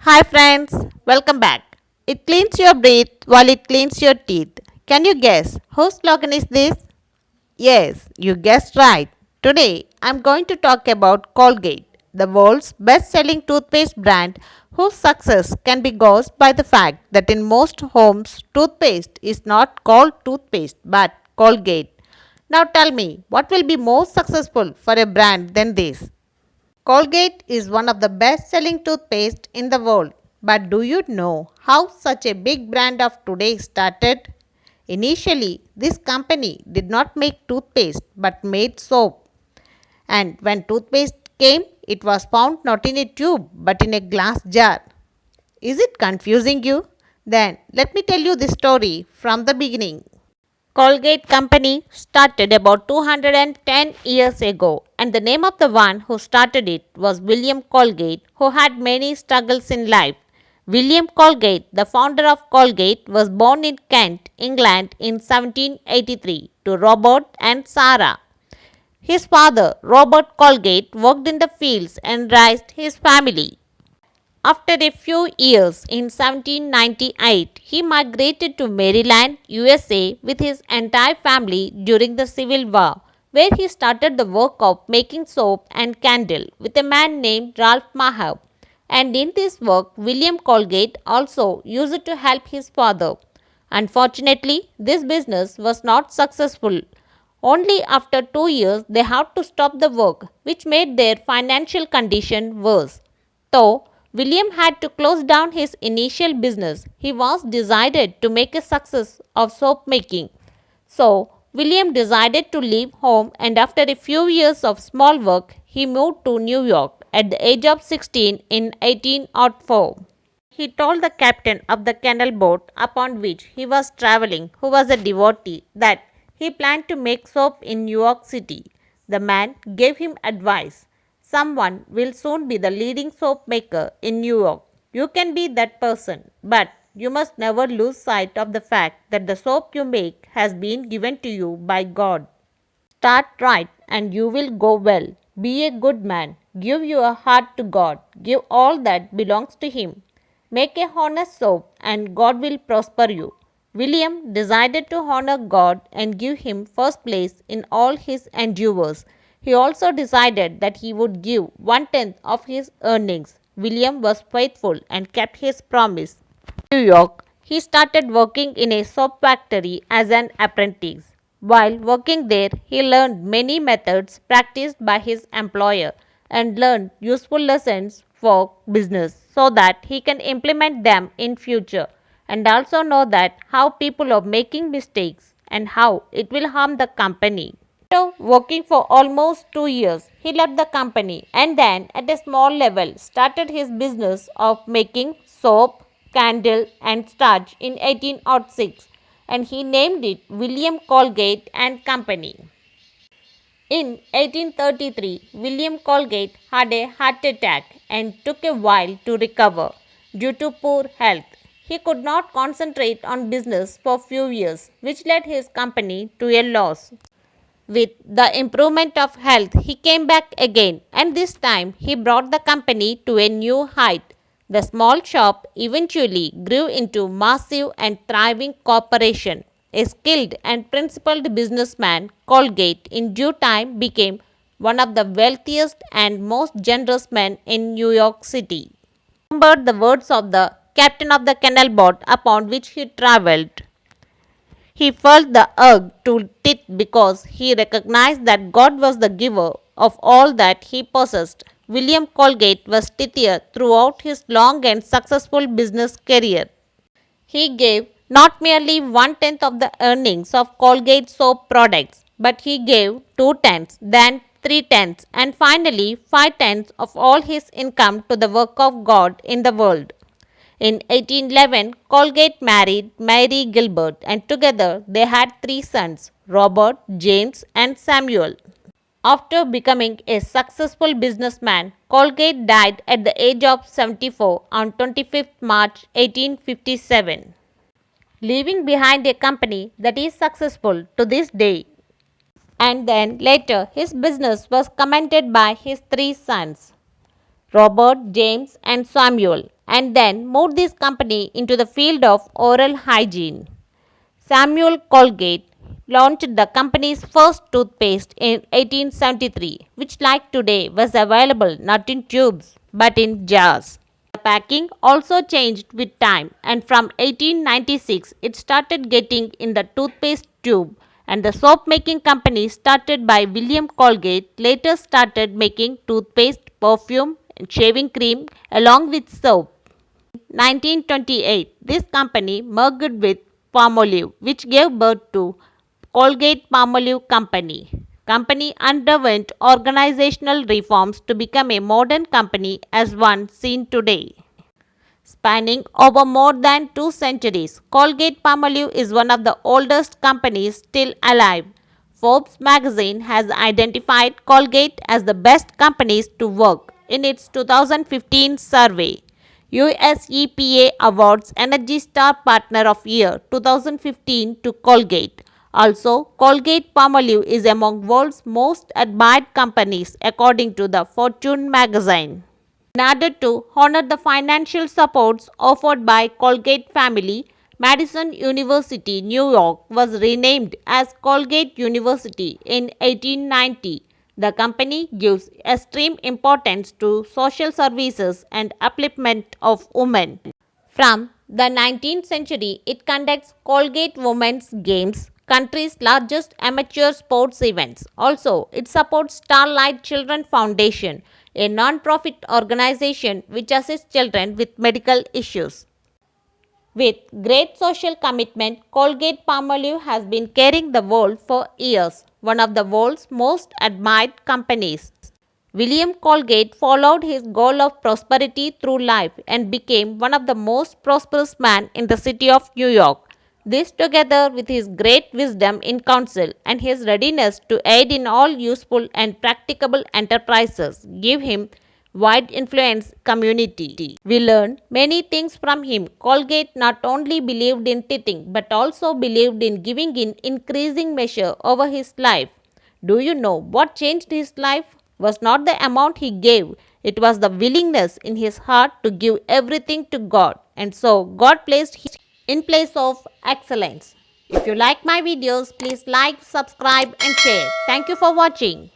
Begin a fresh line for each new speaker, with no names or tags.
Hi friends, welcome back. It cleans your breath while it cleans your teeth. Can you guess whose slogan is this? Yes, you guessed right. Today I'm going to talk about Colgate, the world's best selling toothpaste brand whose success can be gauged by the fact that in most homes, toothpaste is not called toothpaste but Colgate. Now tell me, what will be more successful for a brand than this? Colgate is one of the best selling toothpaste in the world. But do you know how such a big brand of today started? Initially, this company did not make toothpaste but made soap. And when toothpaste came, it was found not in a tube but in a glass jar. Is it confusing you? Then let me tell you the story from the beginning. Colgate Company started about 210 years ago, and the name of the one who started it was William Colgate, who had many struggles in life. William Colgate, the founder of Colgate, was born in Kent, England in 1783 to Robert and Sarah. His father, Robert Colgate, worked in the fields and raised his family. After a few years, in 1798, he migrated to Maryland, USA with his entire family during the Civil War, where he started the work of making soap and candle with a man named Ralph Maher. And in this work, William Colgate also used it to help his father. Unfortunately, this business was not successful. Only after 2 years they had to stop the work, which made their financial condition worse. Though William had to close down his initial business, he was decided to make a success of soap making. So, William decided to leave home, and after a few years of small work, he moved to New York at the age of 16 in 1804. He told the captain of the canal boat upon which he was traveling, who was a devotee, that he planned to make soap in New York City. The man gave him advice. Someone will soon be the leading soap maker in New York. You can be that person, but you must never lose sight of the fact that the soap you make has been given to you by God. Start right and you will go well. Be a good man. Give your heart to God. Give all that belongs to Him. Make a honest soap and God will prosper you. William decided to honor God and give Him first place in all his endeavors. He also decided that he would give 1/10 of his earnings. William was faithful and kept his promise. New York, he started working in a soap factory as an apprentice. While working there, he learned many methods practiced by his employer and learned useful lessons for business so that he can implement them in future and also know that how people are making mistakes and how it will harm the company. After working for almost 2 years, he left the company and then, at a small level, started his business of making soap, candle, and starch in 1806, and he named it William Colgate and Company. In 1833, William Colgate had a heart attack and took a while to recover due to poor health. He could not concentrate on business for few years, which led his company to a loss. With the improvement of health, he came back again, and this time he brought the company to a new height. The small shop eventually grew into massive and thriving corporation. A skilled and principled businessman, Colgate, in due time became one of the wealthiest and most generous men in New York City. Remembered the words of the captain of the canal boat upon which he traveled. He felt the urge to tithe because he recognized that God was the giver of all that he possessed. William Colgate was tither throughout his long and successful business career. He gave not merely 1/10 of the earnings of Colgate soap products, but he gave 2/10, then 3/10, and finally 5/10 of all his income to the work of God in the world. In 1811, Colgate married Mary Gilbert, and together they had three sons, Robert, James, and Samuel. After becoming a successful businessman, Colgate died at the age of 74 on 25th March 1857, leaving behind a company that is successful to this day. And then later, his business was commended by his three sons. Robert, James, and Samuel, and then moved this company into the field of oral hygiene. Samuel Colgate launched the company's first toothpaste in 1873, which, like today, was available not in tubes but in jars. The packing also changed with time, and from 1896 it started getting in the toothpaste tube, and the soap making company started by William Colgate later started making toothpaste, perfume, and shaving cream along with soap. 1928, this company merged with Palmolive, which gave birth to Colgate Palmolive Company. Company underwent organizational reforms to become a modern company as one seen today. Spanning over more than 2 centuries, Colgate Palmolive is one of the oldest companies still alive. Forbes magazine has identified Colgate as the best companies to work in its 2015 survey. US EPA awards Energy Star Partner of Year 2015 to Colgate. Also, Colgate Palmolive is among world's most admired companies according to the Fortune magazine. In order to honor the financial supports offered by Colgate family, Madison University, New York was renamed as Colgate University in 1890. The company gives extreme importance to social services and upliftment of women. From the 19th century, it conducts Colgate Women's Games, country's largest amateur sports events. Also, it supports Starlight Children Foundation, a non-profit organization which assists children with medical issues. With great social commitment, Colgate Palmolive has been carrying the world for years, one of the world's most admired companies. William Colgate followed his goal of prosperity through life and became one of the most prosperous men in the city of New York. This, together with his great wisdom in counsel and his readiness to aid in all useful and practicable enterprises, give him wide influence community. We learn many things from him. Colgate not only believed in teething but also believed in giving in increasing measure over his life. Do you know what changed his life? Was not the amount he gave, it was the willingness in his heart to give everything to God, and so God placed him in place of excellence. If you like my videos, please like, subscribe and share. Thank you for watching.